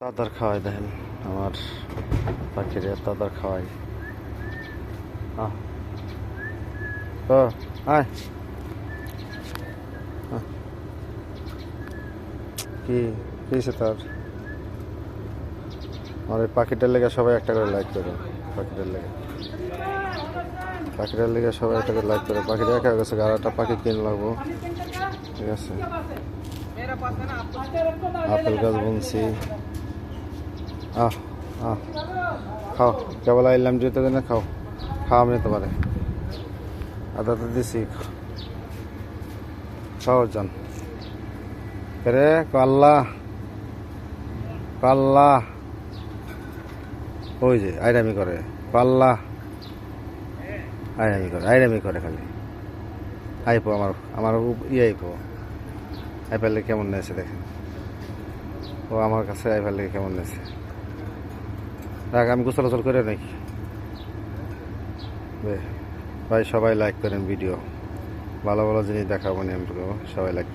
তাদার খাওয়াই দেখেন আমার পাখিরা তাদার খাওয়াই। তো আয় কি কিছে তার আমার এই পাখিটার লেগে সবাই একটা করে লাইক করে। পাখিটার লেগে সবাই একটা করে লাইক করে। পাখিটা একা গেছে, আরেকটা পাখি কিনে লাগবো। ঠিক আছে, আপেল গাছ বুনছি। আহ আহ খাও, কেবল আইলাম যেতে দিনে খাও, খাওয়া আমি তোমারে আদা তো দিছি, খাও যান রে। কাল্লা কাল্লা ওই যে আইরামি করে, পাল্লা আইরামি করে খালি। আইপো আমার আইপো আইপারলে কেমন নেছে দেখেন, ও আমার কাছে আইপারলে কেমন নেছে। দেখ আমি গোসল করে নাকি ভাই, সবাই লাইক করেন ভিডিও, ভালো ভালো জিনিস দেখাবো, সবাই লাইক করেন।